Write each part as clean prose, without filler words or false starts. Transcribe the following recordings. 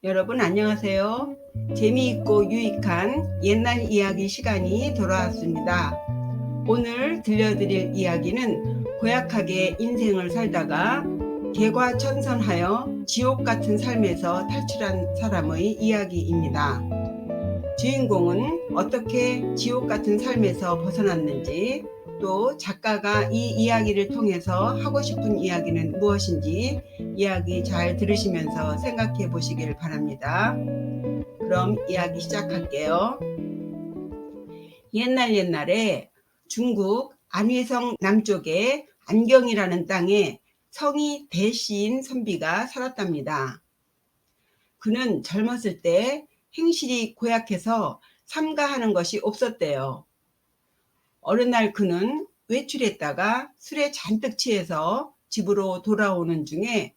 여러분 안녕하세요. 재미있고 유익한 옛날 이야기 시간이 돌아왔습니다. 오늘 들려드릴 이야기는 고약하게 인생을 살다가 개과천선하여 지옥 같은 삶에서 탈출한 사람의 이야기입니다. 주인공은 어떻게 지옥 같은 삶에서 벗어났는지, 또 작가가 이 이야기를 통해서 하고 싶은 이야기는 무엇인지 이야기 잘 들으시면서 생각해 보시길 바랍니다. 그럼 이야기 시작할게요. 옛날에 중국 안휘성 남쪽의 안경이라는 땅에 성이 대시인 선비가 살았답니다. 그는 젊었을 때 행실이 고약해서 삼가하는 것이 없었대요. 어느 날 그는 외출했다가 술에 잔뜩 취해서 집으로 돌아오는 중에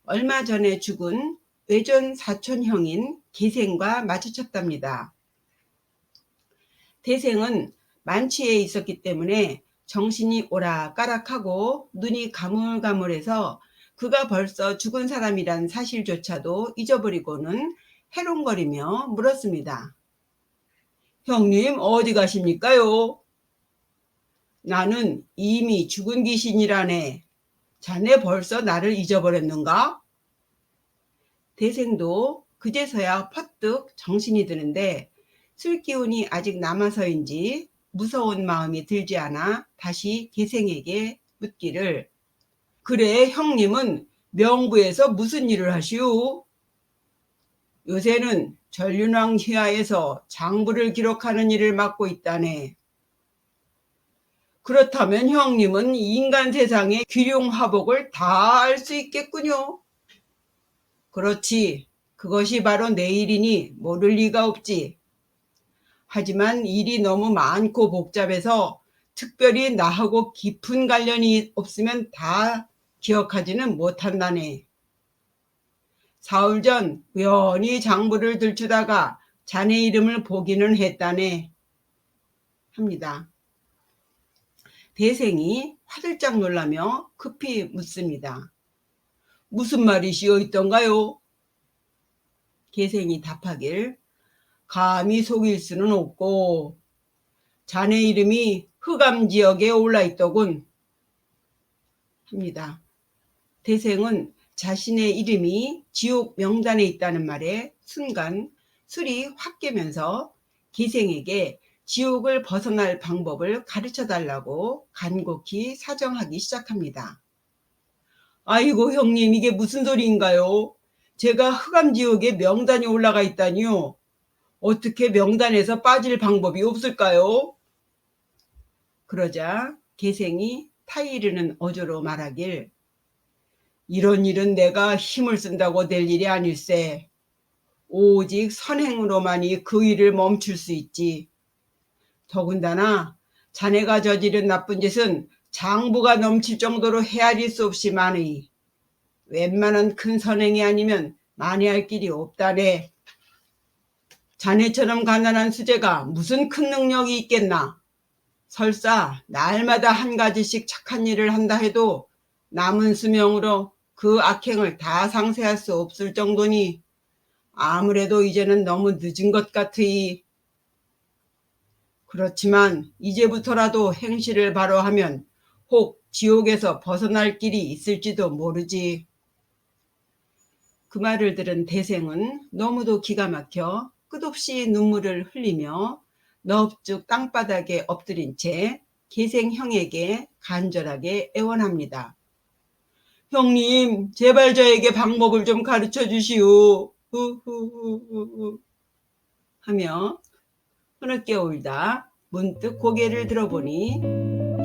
얼마 전에 죽은 외존 사촌형인 계생과 마주쳤답니다. 대생은 만취해 있었기 때문에 정신이 오락가락하고 눈이 가물가물해서 그가 벌써 죽은 사람이란 사실조차도 잊어버리고는 해롱거리며 물었습니다. 형님 어디 가십니까요? 나는 이미 죽은 귀신이라네. 자네 벌써 나를 잊어버렸는가? 대생도 그제서야 퍼뜩 정신이 드는데 술기운이 아직 남아서인지 무서운 마음이 들지 않아 다시 계생에게 묻기를, 그래 형님은 명부에서 무슨 일을 하시오? 요새는 전륜왕 휘하에서 장부를 기록하는 일을 맡고 있다네. 그렇다면 형님은 인간 세상의 귀룡화복을 다 알 수 있겠군요. 그렇지. 그것이 바로 내 일이니 모를 리가 없지. 하지만 일이 너무 많고 복잡해서 특별히 나하고 깊은 관련이 없으면 다 기억하지는 못한다네. 사흘 전 우연히 장부를 들추다가 자네 이름을 보기는 했다네. 합니다. 대생이 화들짝 놀라며 급히 묻습니다. 무슨 말이시여있던가요? 계생이 답하길, 감히 속일 수는 없고 자네 이름이 흑암지역에 올라있더군. 합니다. 대생은 자신의 이름이 지옥 명단에 있다는 말에 순간 술이 확 깨면서 계생에게 지옥을 벗어날 방법을 가르쳐달라고 간곡히 사정하기 시작합니다. 아이고 형님 이게 무슨 소리인가요? 제가 흑암지옥에 명단이 올라가 있다니요. 어떻게 명단에서 빠질 방법이 없을까요? 그러자 계생이 타이르는 어조로 말하길, 이런 일은 내가 힘을 쓴다고 될 일이 아닐세. 오직 선행으로만이 그 일을 멈출 수 있지. 더군다나 자네가 저지른 나쁜 짓은 장부가 넘칠 정도로 헤아릴 수 없이 많으니 웬만한 큰 선행이 아니면 만회할 길이 없다네. 자네처럼 가난한 수재가 무슨 큰 능력이 있겠나. 설사 날마다 한 가지씩 착한 일을 한다 해도 남은 수명으로 그 악행을 다 상쇄할 수 없을 정도니 아무래도 이제는 너무 늦은 것 같으니. 그렇지만 이제부터라도 행실을 바로 하면 혹 지옥에서 벗어날 길이 있을지도 모르지. 그 말을 들은 대생은 너무도 기가 막혀 끝없이 눈물을 흘리며 넙죽 땅바닥에 엎드린 채 계생 형에게 간절하게 애원합니다. 형님 제발 저에게 방법을 좀 가르쳐 주시오. 후후후후 하며 흐느껴 울다 문득 고개를 들어보니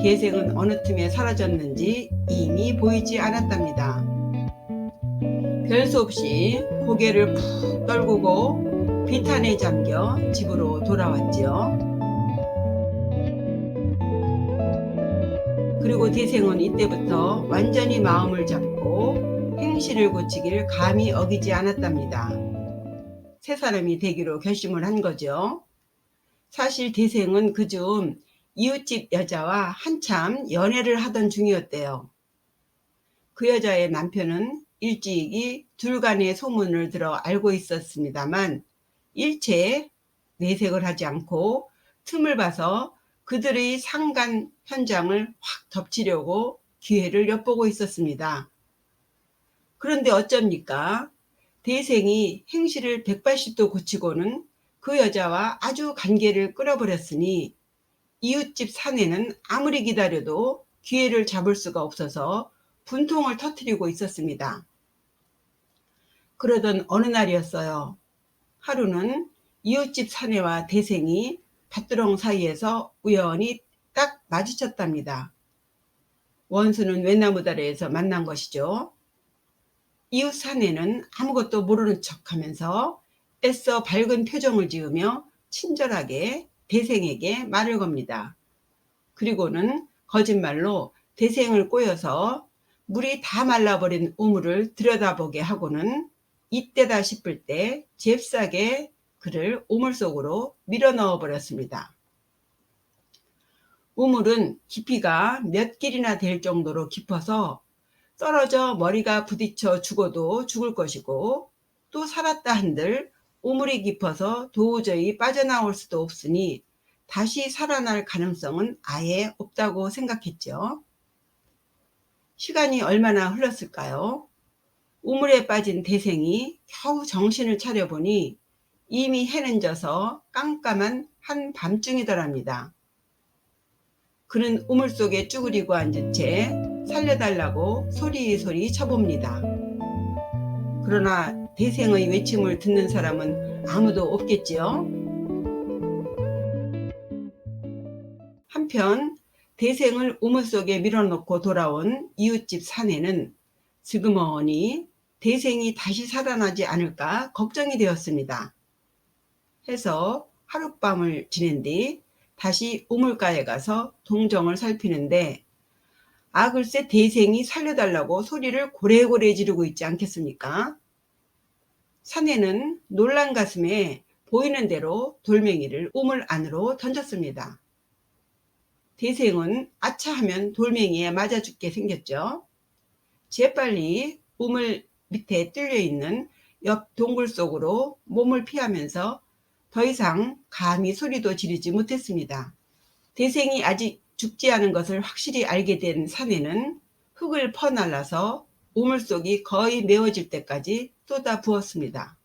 계생은 어느 틈에 사라졌는지 이미 보이지 않았답니다. 별 수 없이 고개를 푹 떨구고 비탄에 잠겨 집으로 돌아왔지요. 그리고 대생은 이때부터 완전히 마음을 잡고 행실을 고치길 감히 어기지 않았답니다. 새 사람이 되기로 결심을 한 거죠. 사실 대생은 그중 이웃집 여자와 한참 연애를 하던 중이었대요. 그 여자의 남편은 일찍이 둘 간의 소문을 들어 알고 있었습니다만 일체 내색을 하지 않고 틈을 봐서 그들의 상간 현장을 확 덮치려고 기회를 엿보고 있었습니다. 그런데 어쩝니까? 대생이 행실을 180도 고치고는 그 여자와 아주 관계를 끊어버렸으니 이웃집 사내는 아무리 기다려도 기회를 잡을 수가 없어서 분통을 터뜨리고 있었습니다. 그러던 어느 날이었어요. 하루는 이웃집 사내와 대생이 밭두렁 사이에서 우연히 딱 마주쳤답니다. 원수는 외나무다리에서 만난 것이죠. 이웃 사내는 아무것도 모르는 척하면서 애써 밝은 표정을 지으며 친절하게 대생에게 말을 겁니다. 그리고는 거짓말로 대생을 꼬여서 물이 다 말라버린 우물을 들여다보게 하고는 이때다 싶을 때 잽싸게 그를 우물 속으로 밀어 넣어 버렸습니다. 우물은 깊이가 몇 길이나 될 정도로 깊어서 떨어져 머리가 부딪혀 죽어도 죽을 것이고, 또 살았다 한들 우물이 깊어서 도저히 빠져나올 수도 없으니 다시 살아날 가능성은 아예 없다고 생각했죠. 시간이 얼마나 흘렀을까요? 우물에 빠진 대생이 겨우 정신을 차려보니 이미 해는 져서 깜깜한 한밤중이더랍니다. 그는 우물 속에 쭈그리고 앉은 채 살려달라고 소리소리 쳐봅니다. 그러나 대생의 외침을 듣는 사람은 아무도 없겠지요. 한편 대생을 우물 속에 밀어넣고 돌아온 이웃집 사내는 슬그머니 대생이 다시 살아나지 않을까 걱정이 되었습니다. 해서 하룻밤을 지낸 뒤 다시 우물가에 가서 동정을 살피는데, 글쎄 대생이 살려달라고 소리를 고래고래 지르고 있지 않겠습니까? 사내는 놀란 가슴에 보이는 대로 돌멩이를 우물 안으로 던졌습니다. 대생은 아차 하면 돌멩이에 맞아 죽게 생겼죠. 재빨리 우물 밑에 뚫려있는 옆 동굴 속으로 몸을 피하면서 더 이상 감히 소리도 지르지 못했습니다. 대생이 아직 죽지 않은 것을 확실히 알게 된 사내는 흙을 퍼날라서 우물 속이 거의 메워질 때까지 쏟아 부었습니다.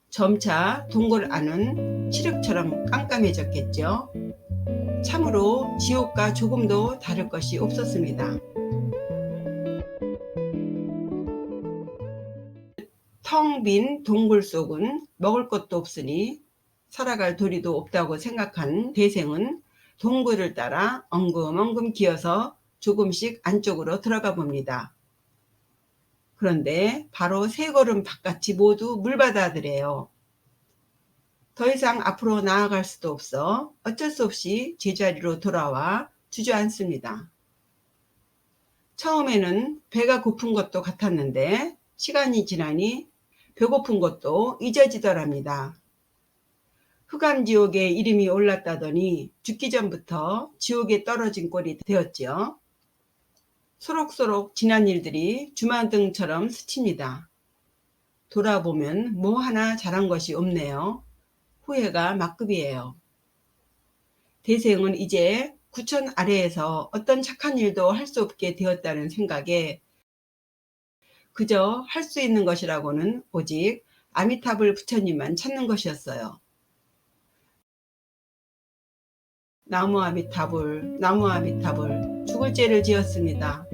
점차 동굴 안은 칠흑처럼 깜깜해졌겠죠. 참으로 지옥과 조금도 다를 것이 없었습니다. 텅 빈 동굴 속은 먹을 것도 없으니 살아갈 도리도 없다고 생각한 대생은 동굴을 따라 엉금엉금 기어서 조금씩 안쪽으로 들어가 봅니다. 그런데 바로 세 걸음 바깥이 모두 물바다더래요. 더 이상 앞으로 나아갈 수도 없어 어쩔 수 없이 제자리로 돌아와 주저앉습니다. 처음에는 배가 고픈 것도 같았는데 시간이 지나니 배고픈 것도 잊어지더랍니다. 흑암지옥에 이름이 올랐다더니 죽기 전부터 지옥에 떨어진 꼴이 되었지요. 소록소록 지난 일들이 주마등처럼 스칩니다. 돌아보면 뭐 하나 잘한 것이 없네요. 후회가 막급이에요. 대생은 이제 구천 아래에서 어떤 착한 일도 할 수 없게 되었다는 생각에 그저 할 수 있는 것이라고는 오직 아미타불 부처님만 찾는 것이었어요. 나무 아미타불, 나무 아미타불, 죽을 죄를 지었습니다.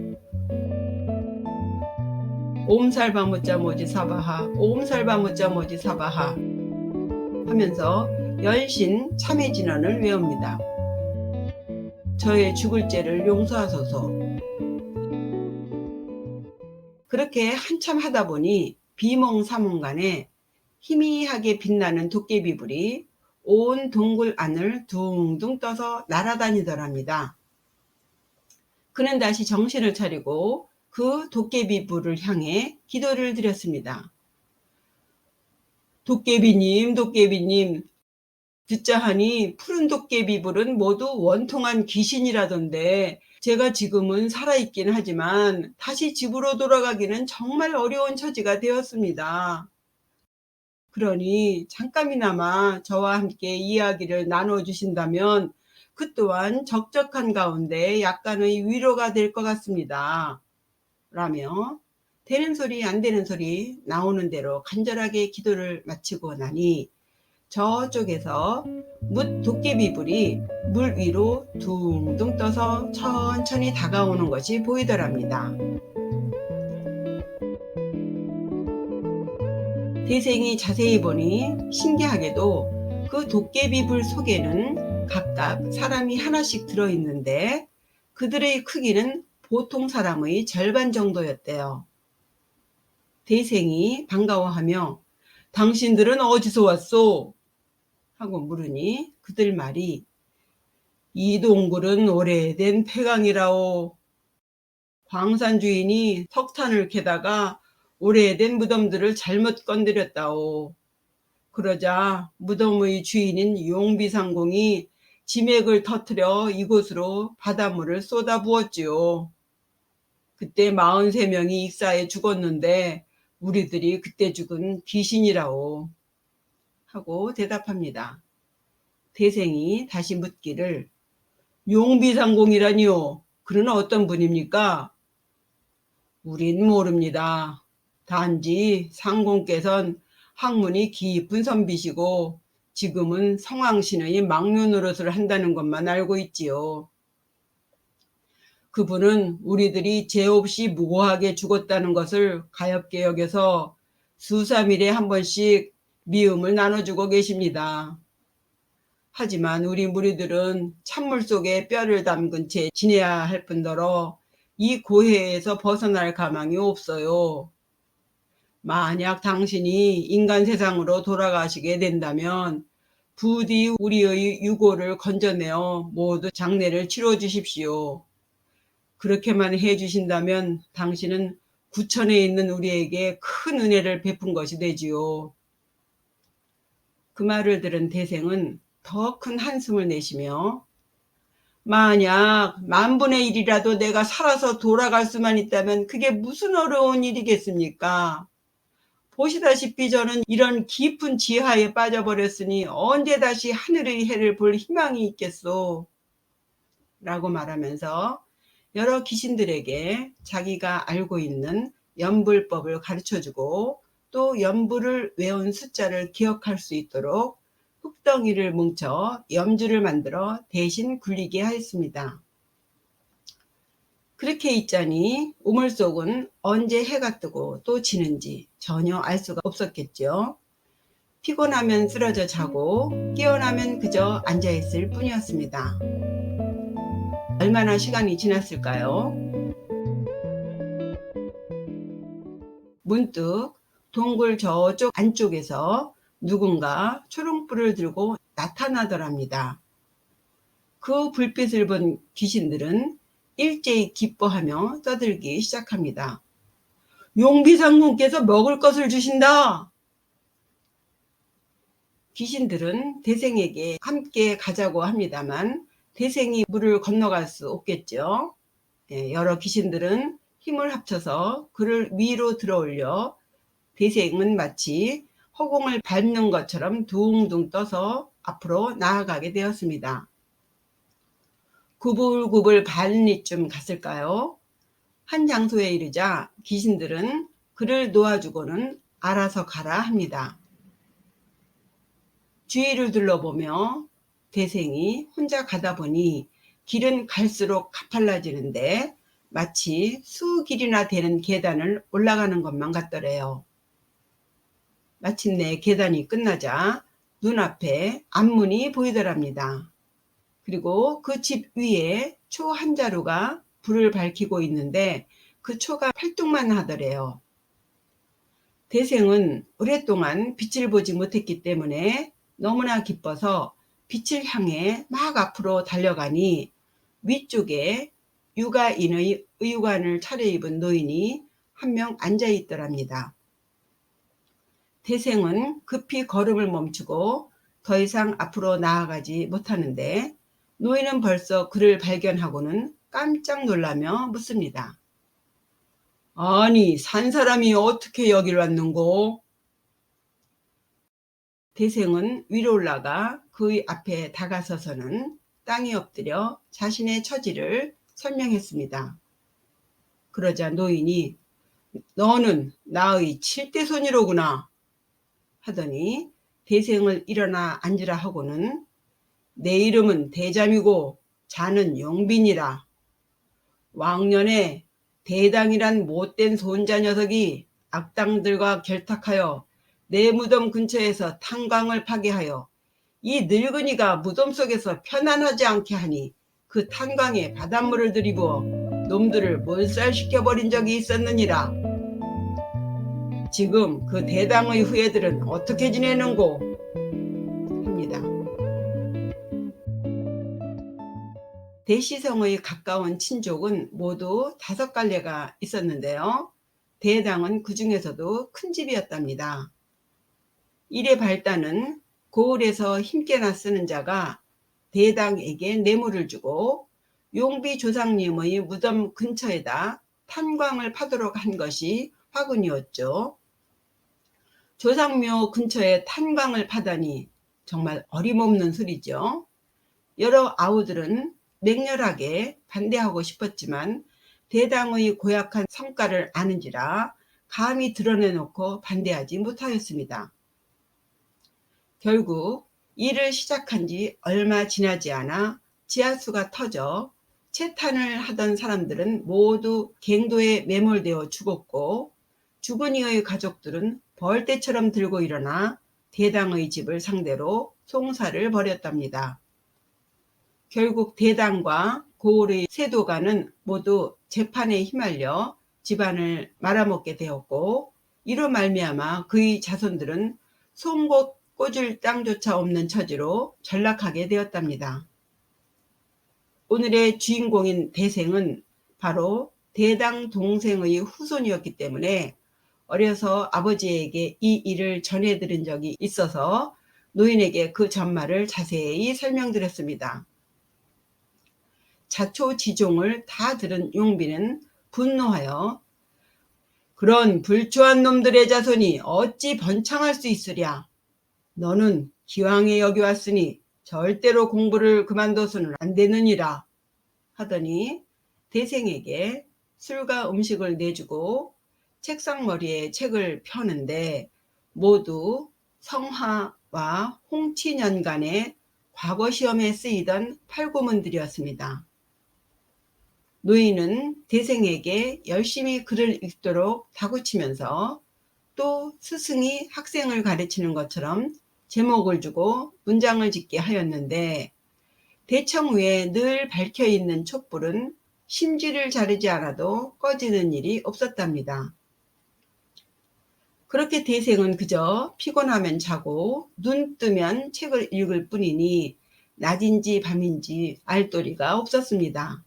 옴살바무자 모지 사바하, 옴살바무자 모지 사바하 하면서 열신 참회진언을 외웁니다. 저의 죽을 죄를 용서하소서. 그렇게 한참 하다 보니 비몽사몽간에 희미하게 빛나는 도깨비불이 온 동굴 안을 둥둥 떠서 날아다니더랍니다. 그는 다시 정신을 차리고 그 도깨비불을 향해 기도를 드렸습니다. 도깨비님, 도깨비님, 듣자 하니 푸른 도깨비불은 모두 원통한 귀신이라던데 제가 지금은 살아있긴 하지만 다시 집으로 돌아가기는 정말 어려운 처지가 되었습니다. 그러니 잠깐이나마 저와 함께 이야기를 나눠주신다면 그 또한 적적한 가운데 약간의 위로가 될 것 같습니다. 라며 되는 소리 안 되는 소리 나오는 대로 간절하게 기도를 마치고 나니 저쪽에서 뭇 도깨비불이 물 위로 둥둥 떠서 천천히 다가오는 것이 보이더랍니다. 대생이 자세히 보니 신기하게도 그 도깨비불 속에는 각각 사람이 하나씩 들어있는데 그들의 크기는 보통 사람의 절반 정도였대요. 대생이 반가워하며 당신들은 어디서 왔소? 하고 물으니 그들 말이 이 동굴은 오래된 폐광이라오. 광산 주인이 석탄을 캐다가 오래된 무덤들을 잘못 건드렸다오. 그러자 무덤의 주인인 용비상공이 지맥을 터뜨려 이곳으로 바닷물을 쏟아부었지요. 그때 43명이 익사해 죽었는데 우리들이 그때 죽은 귀신이라오. 하고 대답합니다. 대생이 다시 묻기를 용비상공이라니요? 그는 어떤 분입니까? 우린 모릅니다. 단지 상공께선 학문이 깊은 선비시고 지금은 성황신의 막류 노릇을 한다는 것만 알고 있지요. 그분은 우리들이 죄 없이 무고하게 죽었다는 것을 가엾게 여겨서 수삼일에 한 번씩 미움을 나눠주고 계십니다. 하지만 우리 무리들은 찬물 속에 뼈를 담근 채 지내야 할 뿐더러 이 고해에서 벗어날 가망이 없어요. 만약 당신이 인간 세상으로 돌아가시게 된다면 부디 우리의 유고를 건져내어 모두 장례를 치러 주십시오. 그렇게만 해주신다면 당신은 구천에 있는 우리에게 큰 은혜를 베푼 것이 되지요. 그 말을 들은 대생은 더 큰 한숨을 내쉬며 만약 10,000분의 1이라도 내가 살아서 돌아갈 수만 있다면 그게 무슨 어려운 일이겠습니까? 보시다시피 저는 이런 깊은 지하에 빠져버렸으니 언제 다시 하늘의 해를 볼 희망이 있겠소? 라고 말하면서 여러 귀신들에게 자기가 알고 있는 연불법을 가르쳐주고 또 연불을 외운 숫자를 기억할 수 있도록 흙덩이를 뭉쳐 염주를 만들어 대신 굴리게 하였습니다. 그렇게 있자니 우물 속은 언제 해가 뜨고 또 지는지 전혀 알 수가 없었겠죠. 피곤하면 쓰러져 자고 깨어나면 그저 앉아있을 뿐이었습니다. 얼마나 시간이 지났을까요? 문득 동굴 저쪽 안쪽에서 누군가 초롱불을 들고 나타나더랍니다. 그 불빛을 본 귀신들은 일제히 기뻐하며 떠들기 시작합니다. 용비상공께서 먹을 것을 주신다. 귀신들은 대생에게 함께 가자고 합니다만 대생이 물을 건너갈 수 없겠죠. 여러 귀신들은 힘을 합쳐서 그를 위로 들어올려 대생은 마치 허공을 밟는 것처럼 둥둥 떠서 앞으로 나아가게 되었습니다. 구불구불 반리쯤 갔을까요? 한 장소에 이르자 귀신들은 그를 놓아주고는 알아서 가라 합니다. 주위를 둘러보며 대생이 혼자 가다 보니 길은 갈수록 가팔라지는데 마치 수길이나 되는 계단을 올라가는 것만 같더래요. 마침내 계단이 끝나자 눈앞에 앞문이 보이더랍니다. 그리고 그 집 위에 초 한 자루가 불을 밝히고 있는데 그 초가 활동만 하더래요. 대생은 오랫동안 빛을 보지 못했기 때문에 너무나 기뻐서 빛을 향해 막 앞으로 달려가니 위쪽에 육아인의 의관을 차려입은 노인이 한 명 앉아있더랍니다. 대생은 급히 걸음을 멈추고 더 이상 앞으로 나아가지 못하는데 노인은 벌써 그를 발견하고는 깜짝 놀라며 묻습니다. 아니, 산 사람이 어떻게 여길 왔는고? 대생은 위로 올라가 그의 앞에 다가서서는 땅에 엎드려 자신의 처지를 설명했습니다. 그러자 노인이 너는 나의 칠대손이로구나 하더니 대생을 일어나 앉으라 하고는 내 이름은 대잠이고 자는 용빈이라. 왕년에 대당이란 못된 손자 녀석이 악당들과 결탁하여 내 무덤 근처에서 탄광을 파괴하여 이 늙은이가 무덤 속에서 편안하지 않게 하니 그 탄광에 바닷물을 들이부어 놈들을 몰살시켜버린 적이 있었느니라. 지금 그 대당의 후예들은 어떻게 지내는고? 합니다. 대시성의 가까운 친족은 모두 5갈래가 있었는데요. 대당은 그 중에서도 큰 집이었답니다. 일의 발단은 고을에서 힘께나 쓰는 자가 대당에게 뇌물을 주고 용비 조상님의 무덤 근처에다 탄광을 파도록 한 것이 화근이었죠. 조상묘 근처에 탄광을 파다니 정말 어림없는 소리죠. 여러 아우들은 맹렬하게 반대하고 싶었지만 대당의 고약한 성과를 아는지라 감히 드러내놓고 반대하지 못하였습니다. 결국 일을 시작한 지 얼마 지나지 않아 지하수가 터져 채탄을 하던 사람들은 모두 갱도에 매몰되어 죽었고 죽은 이의 가족들은 벌떼처럼 들고 일어나 대당의 집을 상대로 송사를 벌였답니다. 결국 대당과 고을의 세도가는 모두 재판에 휘말려 집안을 말아먹게 되었고 이로 말미암아 그의 자손들은 송곳 꽂을 땅조차 없는 처지로 전락하게 되었답니다. 오늘의 주인공인 대생은 바로 대당 동생의 후손이었기 때문에 어려서 아버지에게 이 일을 전해들은 적이 있어서 노인에게 그 전말을 자세히 설명드렸습니다. 자초지종을 다 들은 용비는 분노하여 그런 불초한 놈들의 자손이 어찌 번창할 수 있으랴. 너는 기왕에 여기 왔으니 절대로 공부를 그만둬서는 안 되느니라 하더니 대생에게 술과 음식을 내주고 책상머리에 책을 펴는데 모두 성하와 홍치년간의 과거 시험에 쓰이던 팔구문들이었습니다. 노인은 대생에게 열심히 글을 읽도록 다구치면서 또 스승이 학생을 가르치는 것처럼 제목을 주고 문장을 짓게 하였는데 대청 위에 늘 밝혀있는 촛불은 심지를 자르지 않아도 꺼지는 일이 없었답니다. 그렇게 대생은 그저 피곤하면 자고 눈 뜨면 책을 읽을 뿐이니 낮인지 밤인지 알 도리가 없었습니다.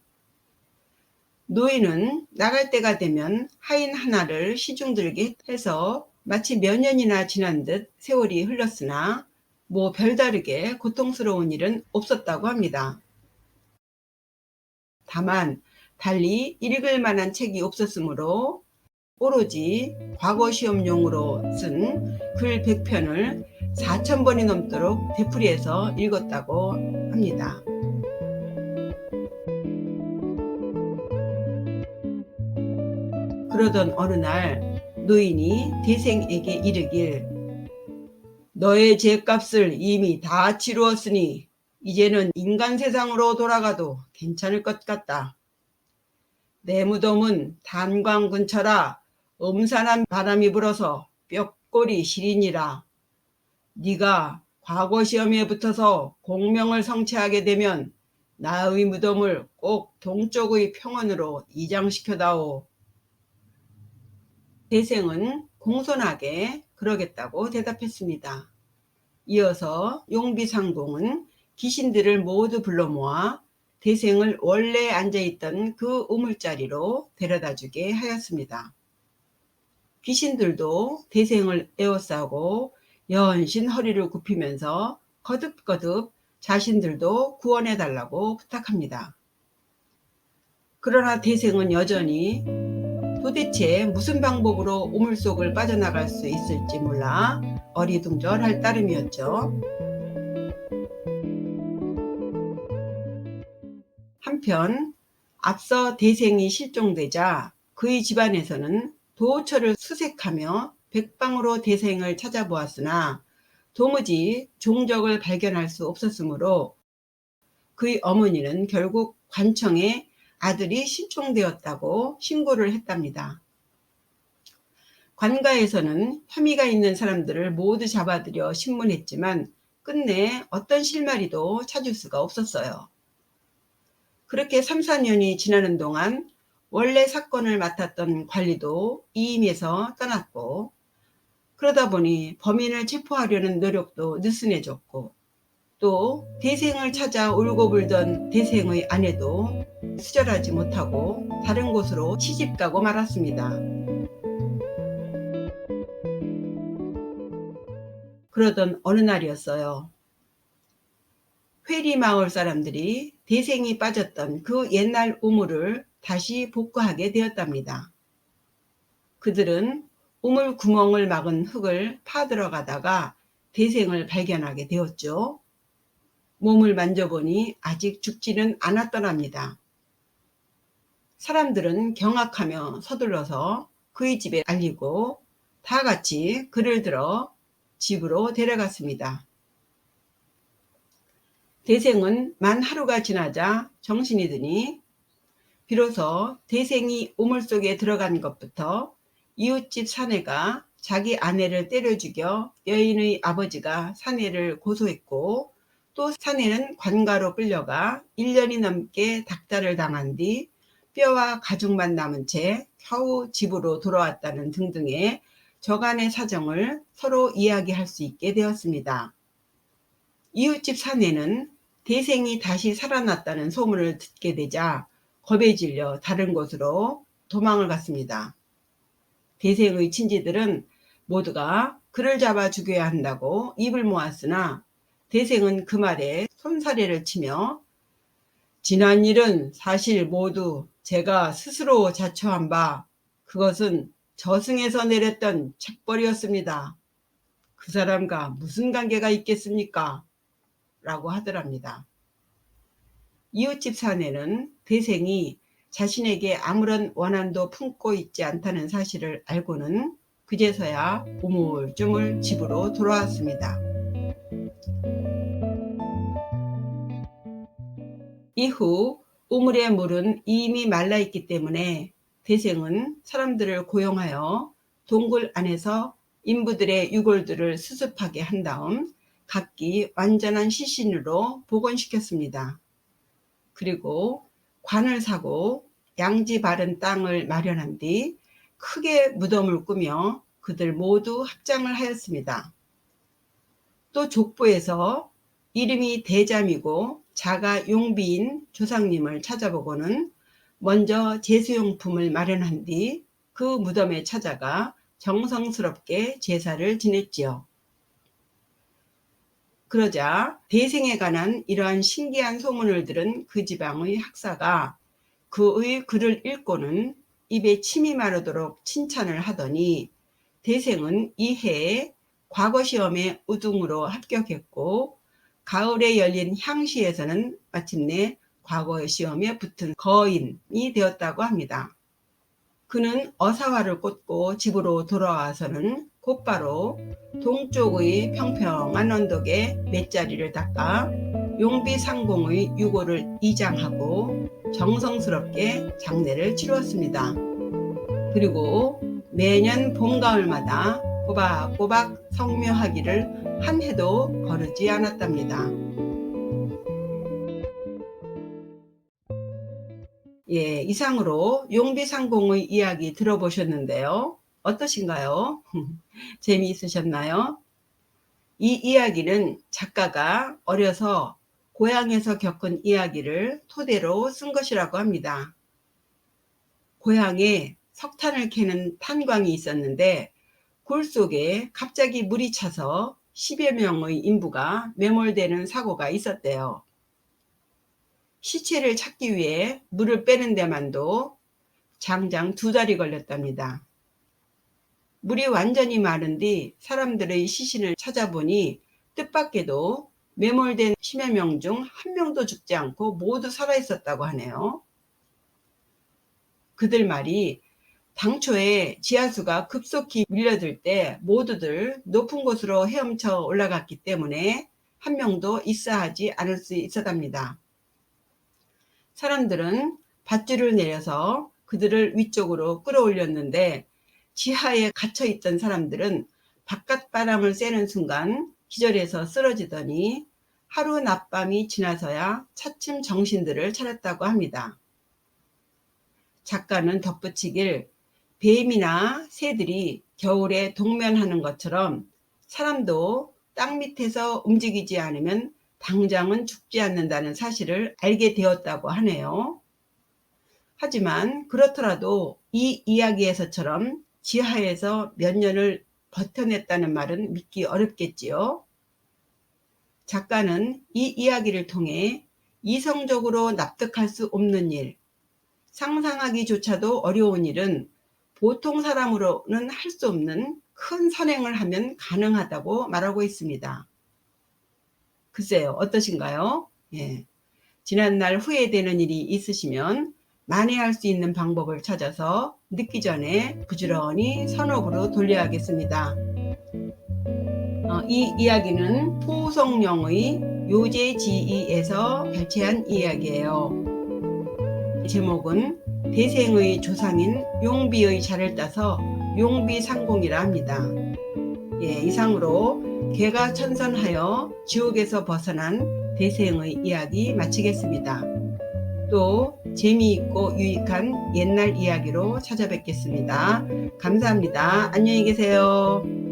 노인은 나갈 때가 되면 하인 하나를 시중들게 해서 마치 몇 년이나 지난 듯 세월이 흘렀으나 뭐 별다르게 고통스러운 일은 없었다고 합니다. 다만 달리 읽을 만한 책이 없었으므로 오로지 과거 시험용으로 쓴 글 100편을 4,000번이 넘도록 되풀이해서 읽었다고 합니다. 그러던 어느 날 노인이 대생에게 이르길 너의 죄값을 이미 다 치루었으니 이제는 인간 세상으로 돌아가도 괜찮을 것 같다. 내 무덤은 단광 근처라 음산한 바람이 불어서 뼈골이 시리니라. 네가 과거 시험에 붙어서 공명을 성취하게 되면 나의 무덤을 꼭 동쪽의 평원으로 이장시켜다오. 대생은 공손하게 그러겠다고 대답했습니다. 이어서 용비상공은 귀신들을 모두 불러 모아 대생을 원래 앉아있던 그 우물자리로 데려다주게 하였습니다. 귀신들도 대생을 에워싸고 연신 허리를 굽히면서 거듭거듭 자신들도 구원해달라고 부탁합니다. 그러나 대생은 여전히 도대체 무슨 방법으로 우물속을 빠져나갈 수 있을지 몰라 어리둥절할 따름이었죠. 한편 앞서 대생이 실종되자 그의 집안에서는 도처를 수색하며 백방으로 대생을 찾아보았으나 도무지 종적을 발견할 수 없었으므로 그의 어머니는 결국 관청에 아들이 실종되었다고 신고를 했답니다. 관가에서는 혐의가 있는 사람들을 모두 잡아들여 신문했지만 끝내 어떤 실마리도 찾을 수가 없었어요. 그렇게 3, 4년이 지나는 동안 원래 사건을 맡았던 관리도 이임에서 떠났고, 그러다 보니 범인을 체포하려는 노력도 느슨해졌고, 또 대생을 찾아 울고불던 대생의 아내도 수절하지 못하고 다른 곳으로 시집가고 말았습니다. 그러던 어느 날이었어요. 회리마을 사람들이 대생이 빠졌던 그 옛날 우물을 다시 복구하게 되었답니다. 그들은 우물 구멍을 막은 흙을 파들어가다가 대생을 발견하게 되었죠. 몸을 만져보니 아직 죽지는 않았더랍니다. 사람들은 경악하며 서둘러서 그의 집에 알리고 다 같이 그를 들어 집으로 데려갔습니다. 대생은 만 하루가 지나자 정신이 드니 비로소 대생이 우물 속에 들어간 것부터 이웃집 사내가 자기 아내를 때려 죽여 여인의 아버지가 사내를 고소했고, 또 사내는 관가로 끌려가 1년이 넘게 닥달을 당한 뒤 뼈와 가죽만 남은 채 겨우 집으로 돌아왔다는 등등의 저간의 사정을 서로 이야기할 수 있게 되었습니다. 이웃집 사내는 대생이 다시 살아났다는 소문을 듣게 되자 겁에 질려 다른 곳으로 도망을 갔습니다. 대생의 친지들은 모두가 그를 잡아 죽여야 한다고 입을 모았으나 대생은 그 말에 손사래를 치며 지난 일은 사실 모두 제가 스스로 자초한 바 그것은 저승에서 내렸던 책벌이었습니다. 그 사람과 무슨 관계가 있겠습니까? 라고 하더랍니다. 이웃집 사내는 대생이 자신에게 아무런 원한도 품고 있지 않다는 사실을 알고는 그제서야 우물쭈물 집으로 돌아왔습니다. 이후 우물의 물은 이미 말라있기 때문에 대생은 사람들을 고용하여 동굴 안에서 인부들의 유골들을 수습하게 한 다음 각기 완전한 시신으로 복원시켰습니다. 그리고 관을 사고 양지 바른 땅을 마련한 뒤 크게 무덤을 꾸며 그들 모두 합장을 하였습니다. 또 족보에서 이름이 대잠이고 자가 용비인 조상님을 찾아보고는 먼저 제수용품을 마련한 뒤 그 무덤에 찾아가 정성스럽게 제사를 지냈지요. 그러자 대생에 관한 이러한 신기한 소문을 들은 그 지방의 학사가 그의 글을 읽고는 입에 침이 마르도록 칭찬을 하더니 대생은 이 해에 과거시험에 우등으로 합격했고 가을에 열린 향시에서는 마침내 과거시험에 붙은 거인이 되었다고 합니다. 그는 어사화를 꽂고 집으로 돌아와서는 곧바로 동쪽의 평평한 언덕에 맷자리를 닦아 용비상공의 유골을 이장하고 정성스럽게 장례를 치루었습니다. 그리고 매년 봄 가을마다 꼬박꼬박 성묘하기를 한 해도 거르지 않았답니다. 이상으로 용비상공의 이야기 들어보셨는데요. 어떠신가요? 재미있으셨나요? 이 이야기는 작가가 어려서 고향에서 겪은 이야기를 토대로 쓴 것이라고 합니다. 고향에 석탄을 캐는 탄광이 있었는데 굴 속에 갑자기 물이 차서 10여 명의 인부가 매몰되는 사고가 있었대요. 시체를 찾기 위해 물을 빼는 데만도 장장 2달이 걸렸답니다. 물이 완전히 마른 뒤 사람들의 시신을 찾아보니 뜻밖에도 매몰된 10여 명 중 1명도 죽지 않고 모두 살아있었다고 하네요. 그들 말이 당초에 지하수가 급속히 밀려들 때 모두들 높은 곳으로 헤엄쳐 올라갔기 때문에 1명도 있어하지 않을 수 있었답니다. 사람들은 밧줄을 내려서 그들을 위쪽으로 끌어올렸는데 지하에 갇혀있던 사람들은 바깥바람을 쐬는 순간 기절해서 쓰러지더니 하루 낮밤이 지나서야 차츰 정신들을 차렸다고 합니다. 작가는 덧붙이길 뱀이나 새들이 겨울에 동면하는 것처럼 사람도 땅 밑에서 움직이지 않으면 당장은 죽지 않는다는 사실을 알게 되었다고 하네요. 하지만 그렇더라도 이 이야기에서처럼 지하에서 몇 년을 버텨냈다는 말은 믿기 어렵겠지요. 작가는 이 이야기를 통해 이성적으로 납득할 수 없는 일, 상상하기조차도 어려운 일은 보통 사람으로는 할 수 없는 큰 선행을 하면 가능하다고 말하고 있습니다. 글쎄요, 어떠신가요? 예. 지난날 후회되는 일이 있으시면 만회할 수 있는 방법을 찾아서 늦기 전에 부지런히 선업으로 돌려야겠습니다. 이 이야기는 포송영의 요제지이에서 발췌한 이야기예요. 제목은 대생의 조상인 용비의 자를 따서 용비상공이라 합니다. 이상으로 개가천선하여 지옥에서 벗어난 대생의 이야기 마치겠습니다. 또 재미있고 유익한 옛날 이야기로 찾아뵙겠습니다. 감사합니다. 안녕히 계세요.